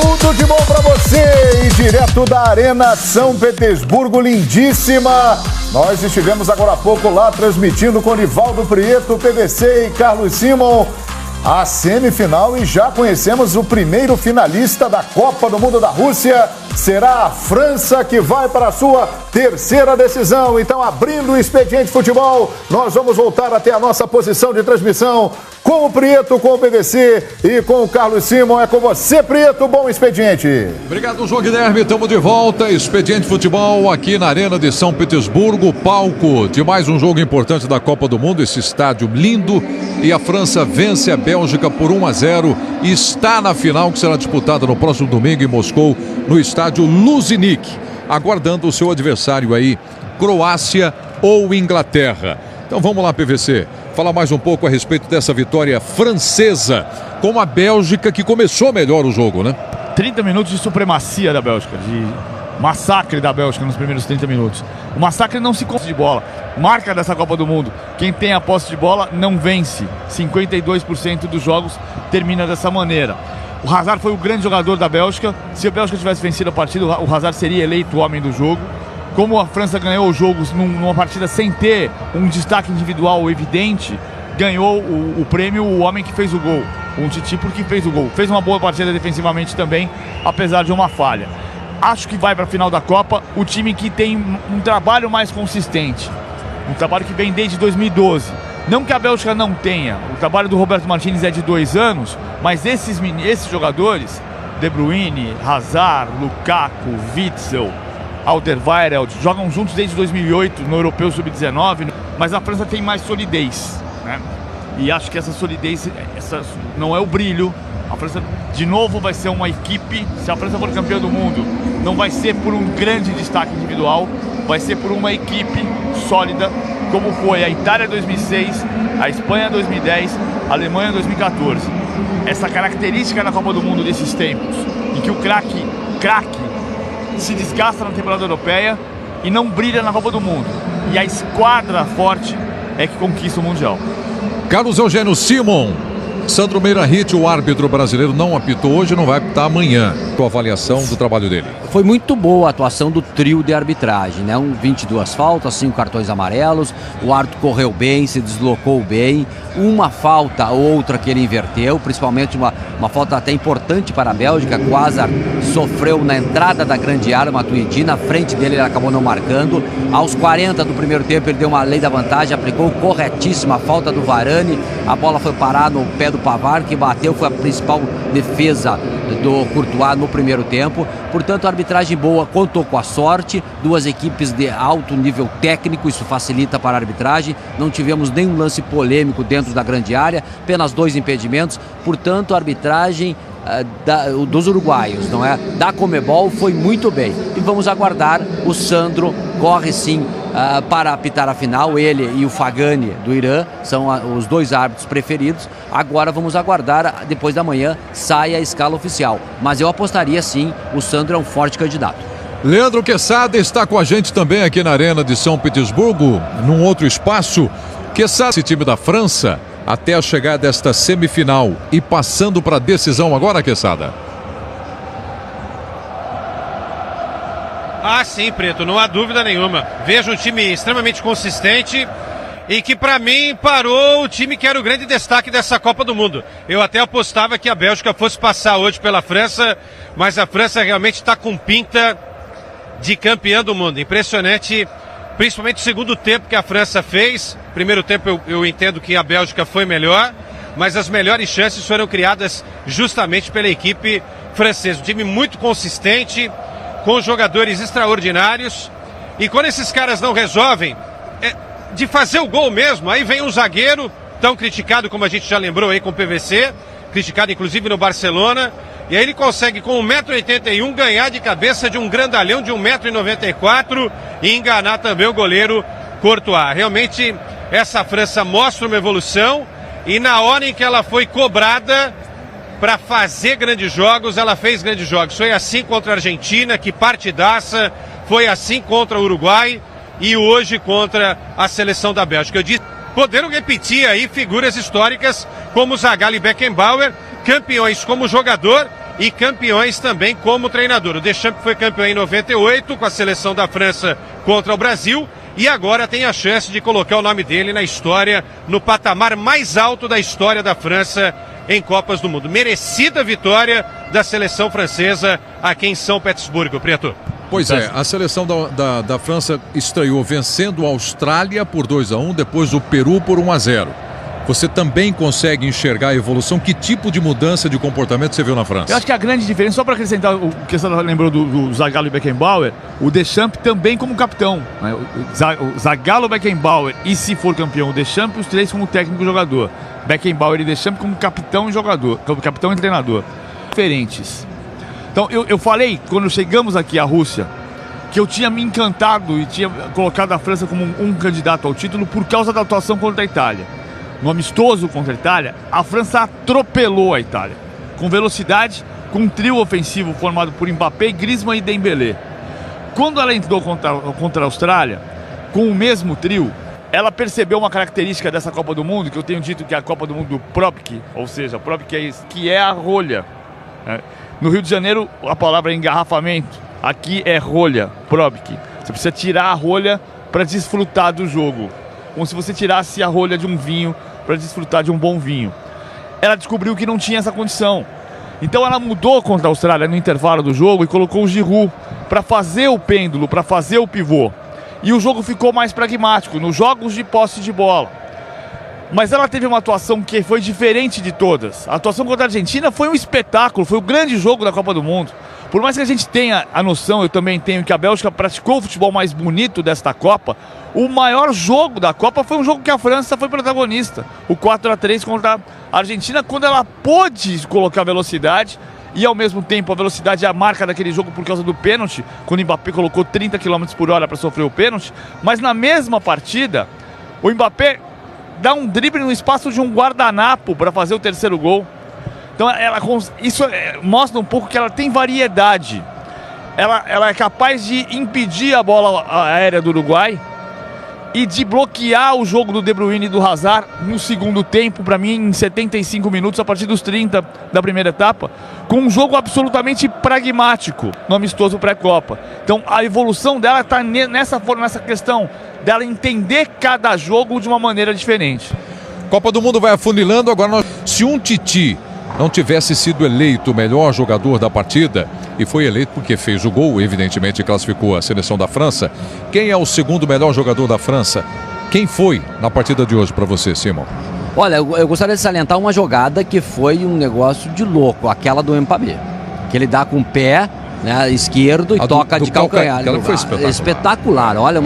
Tudo de bom pra você e direto da Arena São Petersburgo, lindíssima. Nós estivemos agora há pouco lá transmitindo com Nivaldo Prieto, PVC e Carlos Simon a semifinal e já conhecemos o primeiro finalista da Copa do Mundo da Rússia. Será a França que vai para a sua terceira decisão. Então, abrindo o Expediente Futebol, nós vamos voltar até a nossa posição de transmissão com o Prieto, com o PVC e com o Carlos Simon. É com você, Prieto. Bom expediente. Obrigado, João Guilherme. Estamos de volta. Expediente Futebol aqui na Arena de São Petersburgo, palco de mais um jogo importante da Copa do Mundo. Esse estádio lindo. E a França vence a Bélgica por 1-0 e está na final que será disputada no próximo domingo em Moscou, no estádio Luzhniki, aguardando o seu adversário aí, Croácia ou Inglaterra. Então vamos lá, PVC, falar mais um pouco a respeito dessa vitória francesa com a Bélgica, que começou melhor o jogo, né? 30 minutos de supremacia da Bélgica, de massacre da Bélgica nos primeiros 30 minutos. O massacre não se conta de bola. Marca dessa Copa do Mundo: quem tem a posse de bola não vence. 52% dos jogos termina dessa maneira. O Hazard foi o grande jogador da Bélgica. Se a Bélgica tivesse vencido a partida, o Hazard seria eleito o homem do jogo. Como a França ganhou os jogos numa partida sem ter um destaque individual evidente, ganhou o prêmio o homem que fez o gol. O Titi, porque fez o gol. Fez uma boa partida defensivamente também, apesar de uma falha. Acho que vai para a final da Copa o time que tem um trabalho mais consistente. Um trabalho que vem desde 2012. Não que a Bélgica não tenha. O trabalho do Roberto Martínez é de 2 anos, mas esses jogadores, De Bruyne, Hazard, Lukaku, Witzel, Alderweireld, jogam juntos desde 2008 no Europeu Sub-19, mas a França tem mais solidez, né? E acho que essa solidez não é o brilho. A França, de novo, vai ser uma equipe. Se a França for campeã do mundo, não vai ser por um grande destaque individual, vai ser por uma equipe sólida, como foi a Itália 2006, a Espanha 2010, a Alemanha 2014. Essa característica na Copa do Mundo desses tempos, em que o craque se desgasta na temporada europeia e não brilha na Copa do Mundo, e a esquadra forte é que conquista o Mundial. Carlos Eugênio Simon. Sandro Meirahit, o árbitro brasileiro, não apitou hoje, não vai apitar amanhã. Com a avaliação do trabalho dele. Foi muito boa a atuação do trio de arbitragem, né? 22 faltas, 5 cartões amarelos. O árbitro correu bem, se deslocou bem. Uma falta, outra que ele inverteu, principalmente uma falta até importante para a Bélgica. Quasar sofreu na entrada da grande área, Matuidi, na frente dele ele acabou não marcando. Aos 40 do primeiro tempo ele deu uma lei da vantagem, aplicou corretíssima a falta do Varane. A bola foi parar no pé do Pavard, que bateu, foi a principal defesa do Courtois no primeiro tempo. Portanto, a arbitragem boa, contou com a sorte, 2 equipes de alto nível técnico, isso facilita para a arbitragem. Não tivemos nenhum lance polêmico dentro da grande área, apenas 2 impedimentos. Portanto, a arbitragem dos uruguaios, não é? Da Conmebol foi muito bem. E vamos aguardar. O Sandro corre sim para apitar a final. Ele e o Fagani do Irã são os 2 árbitros preferidos. Agora vamos aguardar, depois da manhã sai a escala oficial. Mas eu apostaria sim, o Sandro é um forte candidato. Leandro Quesada está com a gente também aqui na Arena de São Petersburgo, num outro espaço. Quesada, esse time da França, até a chegada desta semifinal e passando para a decisão agora, Quesada. Ah, sim, Preto, não há dúvida nenhuma. Vejo um time extremamente consistente e que, para mim, parou o time que era o grande destaque dessa Copa do Mundo. Eu até apostava que a Bélgica fosse passar hoje pela França, mas a França realmente está com pinta de campeã do mundo. Impressionante, principalmente o segundo tempo que a França fez. Primeiro tempo eu entendo que a Bélgica foi melhor, mas as melhores chances foram criadas justamente pela equipe francesa. Um time muito consistente, com jogadores extraordinários, e quando esses caras não resolvem, de fazer o gol mesmo, aí vem um zagueiro, tão criticado como a gente já lembrou aí com o PVC, criticado inclusive no Barcelona, e aí ele consegue com 1,81 m ganhar de cabeça de um grandalhão de 1,94 m e enganar também o goleiro Courtois. Realmente essa França mostra uma evolução, e na hora em que ela foi cobrada para fazer grandes jogos, ela fez grandes jogos. Foi assim contra a Argentina, que partidaça, foi assim contra o Uruguai e hoje contra a seleção da Bélgica. Eu disse, poderam repetir aí figuras históricas como Zagallo e Beckenbauer, campeões como jogador e campeões também como treinador. O Deschamps foi campeão em 98 com a seleção da França contra o Brasil e agora tem a chance de colocar o nome dele na história, no patamar mais alto da história da França em Copas do Mundo. Merecida vitória da seleção francesa aqui em São Petersburgo, Preto. Pois é, a seleção da França estreou vencendo a Austrália por 2-1, depois o Peru por 1-0. Você também consegue enxergar a evolução? Que tipo de mudança de comportamento você viu na França? Eu acho que a grande diferença, só para acrescentar o que você lembrou do Zagallo e Beckenbauer, o Deschamps também como capitão, né? O Zagallo, Beckenbauer e, se for campeão, o Deschamps, os três como técnico e jogador. Beckenbauer e Deschamps como capitão e jogador, como capitão e treinador. Diferentes. Então eu falei, quando chegamos aqui à Rússia, que eu tinha me encantado e tinha colocado a França como um candidato ao título por causa da atuação contra a Itália. No amistoso contra a Itália, a França atropelou a Itália, com velocidade, com um trio ofensivo formado por Mbappé, Griezmann e Dembélé. Quando ela entrou contra a Austrália, com o mesmo trio, ela percebeu uma característica dessa Copa do Mundo, que eu tenho dito que é a Copa do Mundo do Propke, ou seja, Propke que é a rolha. No Rio de Janeiro, a palavra é engarrafamento, aqui é rolha, Propke. Você precisa tirar a rolha para desfrutar do jogo, como se você tirasse a rolha de um vinho para desfrutar de um bom vinho. Ela descobriu que não tinha essa condição. Então ela mudou contra a Austrália no intervalo do jogo e colocou o Giroud para fazer o pêndulo, para fazer o pivô. E o jogo ficou mais pragmático, nos jogos de posse de bola. Mas ela teve uma atuação que foi diferente de todas. A atuação contra a Argentina foi um espetáculo, foi o grande jogo da Copa do Mundo. Por mais que a gente tenha a noção, eu também tenho, que a Bélgica praticou o futebol mais bonito desta Copa, o maior jogo da Copa foi um jogo que a França foi protagonista. O 4-3 contra a Argentina, quando ela pôde colocar velocidade e, ao mesmo tempo, a velocidade é a marca daquele jogo por causa do pênalti, quando o Mbappé colocou 30 km por hora para sofrer o pênalti. Mas na mesma partida, o Mbappé dá um drible no espaço de um guardanapo para fazer o terceiro gol. Então isso mostra um pouco que ela tem variedade. Ela é capaz de impedir a bola aérea do Uruguai e de bloquear o jogo do De Bruyne e do Hazard no segundo tempo, para mim em 75 minutos, a partir dos 30 da primeira etapa, com um jogo absolutamente pragmático no amistoso pré-Copa. Então a evolução dela está nessa questão dela entender cada jogo de uma maneira diferente. Copa do Mundo vai afunilando, agora se um Titi não tivesse sido eleito o melhor jogador da partida, e foi eleito porque fez o gol, evidentemente classificou a seleção da França, quem é o segundo melhor jogador da França? Quem foi na partida de hoje para você, Simon? Olha, eu gostaria de salientar uma jogada que foi um negócio de louco, aquela do Mbappé, que ele dá com o pé, né, esquerdo, e toca de calcanhar. Foi espetacular. Espetacular. Olha,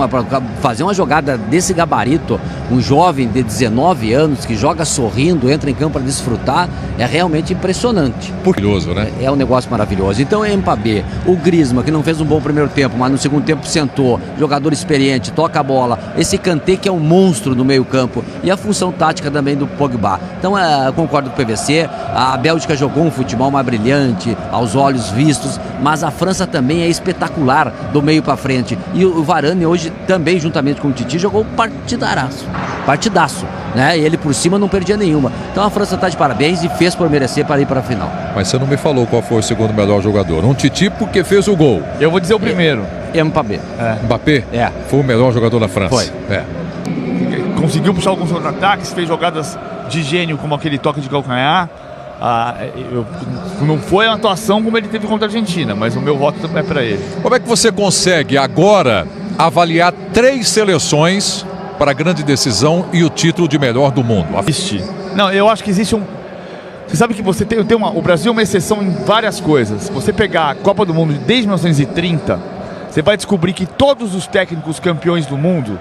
fazer uma jogada desse gabarito, um jovem de 19 anos que joga sorrindo, entra em campo para desfrutar, é realmente impressionante. Maravilhoso, né? É um negócio maravilhoso. Então é Mbappé, o Griezmann, que não fez um bom primeiro tempo, mas no segundo tempo sentou, jogador experiente, toca a bola, esse Kanté que é um monstro no meio campo, e a função tática também do Pogba. Então eu concordo com o PVC, a Bélgica jogou um futebol mais brilhante, aos olhos vistos, mas a França também é espetacular do meio para frente. E o Varane hoje também, juntamente com o Titi, jogou partidaço, né? E ele por cima não perdia nenhuma. Então a França está de parabéns e fez por merecer para ir para a final. Mas você não me falou qual foi o segundo melhor jogador. Um Titi porque fez o gol. Eu vou dizer o primeiro. Mbappé. Mbappé? Foi o melhor jogador da França. Foi. Conseguiu puxar alguns contra-ataques, fez jogadas de gênio como aquele toque de calcanhar. Não foi uma atuação como ele teve contra a Argentina, mas o meu voto também é para ele. Como é que você consegue agora avaliar 3 seleções para a grande decisão e o título de melhor do mundo? Não, eu acho que existe um... Você sabe que você tem o Brasil é uma exceção em várias coisas. Se você pegar a Copa do Mundo desde 1930, você vai descobrir que todos os técnicos campeões do mundo,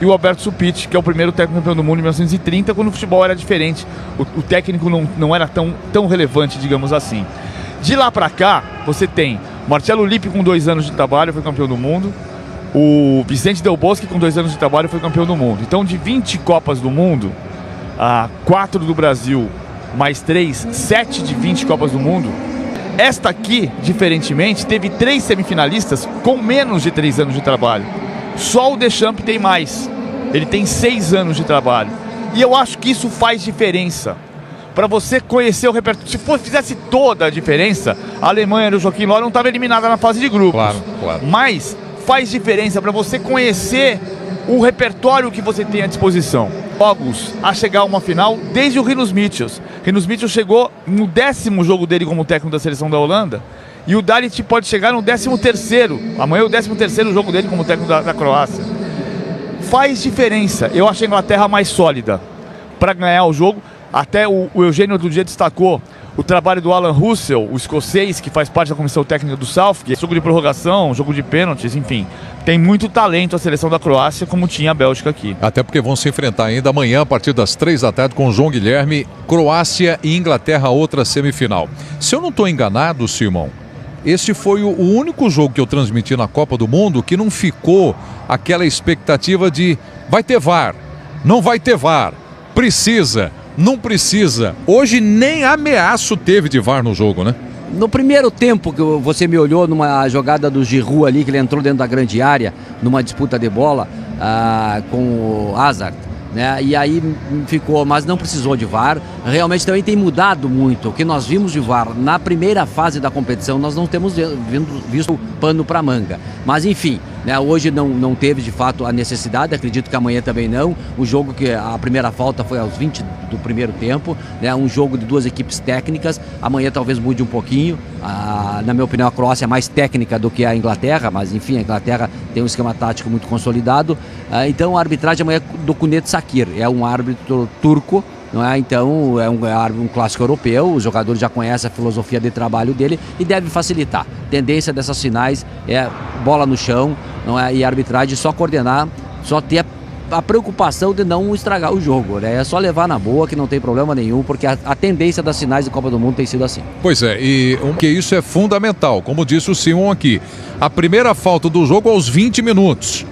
e o Alberto Suppici, que é o primeiro técnico campeão do mundo em 1930, quando o futebol era diferente. O técnico não era tão relevante, digamos assim. De lá para cá, você tem Marcelo Lippi com 2 anos de trabalho, foi campeão do mundo. O Vicente Del Bosque com 2 anos de trabalho foi campeão do mundo. Então, de 20 Copas do Mundo, 4 do Brasil, mais 3, 7 de 20 Copas do Mundo. Esta aqui, diferentemente, teve 3 semifinalistas com menos de 3 anos de trabalho. Só o Deschamps tem mais. Ele tem 6 anos de trabalho. E eu acho que isso faz diferença. para você conhecer o repertório. Se fizesse toda a diferença, a Alemanha do Joaquim Löw não estava eliminada na fase de grupos. Claro. Mas faz diferença para você conhecer o repertório que você tem à disposição. Jogos a chegar a uma final desde o Rinus Michels. Rinus Michels chegou no 10º jogo dele como técnico da seleção da Holanda. E o Dalit pode chegar no 13º. Amanhã é o 13º jogo dele como técnico da Croácia. Faz diferença. Eu acho a Inglaterra mais sólida para ganhar o jogo. Até o Eugênio outro dia destacou o trabalho do Alan Russell, o escocês, que faz parte da comissão técnica do Southgate. Jogo de prorrogação, jogo de pênaltis, enfim. Tem muito talento a seleção da Croácia, como tinha a Bélgica aqui. Até porque vão se enfrentar ainda amanhã, a partir das 3 da tarde, com o João Guilherme, Croácia e Inglaterra, outra semifinal. Se eu não estou enganado, Simão, esse foi o único jogo que eu transmiti na Copa do Mundo que não ficou aquela expectativa de vai ter VAR, não vai ter VAR, precisa, não precisa. Hoje nem ameaço teve de VAR no jogo, né? No primeiro tempo que você me olhou numa jogada do Giroud ali, que ele entrou dentro da grande área, numa disputa de bola com o Hazard, né? E aí ficou, mas não precisou de VAR. Realmente também tem mudado muito. O que nós vimos de VAR na primeira fase da competição, nós não temos visto pano para manga. Mas enfim, né? Hoje não teve de fato a necessidade, acredito que amanhã também não. O jogo que a primeira falta foi aos 20 do primeiro tempo, né? Um jogo de duas equipes técnicas. Amanhã talvez mude um pouquinho. Na minha opinião, a Croácia é mais técnica do que a Inglaterra, mas enfim, a Inglaterra tem um esquema tático muito consolidado. Então a arbitragem amanhã é do Cüneyt Çakır, é um árbitro turco, não é? Então é um clássico europeu, os jogadores já conhecem a filosofia de trabalho dele e deve facilitar. A tendência dessas finais é bola no chão, não é? E a arbitragem só coordenar, só ter a preocupação de não estragar o jogo, né? É só levar na boa, que não tem problema nenhum, porque a tendência das finais de Copa do Mundo tem sido assim. Pois é, e que isso é fundamental, como disse o Simon aqui. A primeira falta do jogo aos 20 minutos.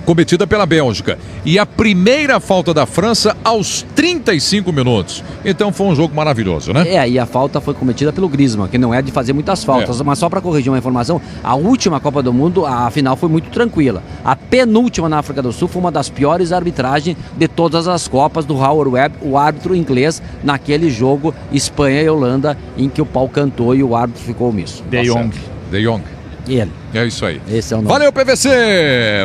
Cometida pela Bélgica. E a primeira falta da França aos 35 minutos. Então foi um jogo maravilhoso, né? E a falta foi cometida pelo Griezmann, que não é de fazer muitas faltas, mas só para corrigir uma informação, a última Copa do Mundo, a final foi muito tranquila. A penúltima na África do Sul foi uma das piores arbitragens de todas as Copas do Howard Webb, o árbitro inglês, naquele jogo Espanha e Holanda, em que o pau cantou e o árbitro ficou omisso. De Jong. De Jong. Ele. É isso aí. Esse é o nome. Valeu, PVC!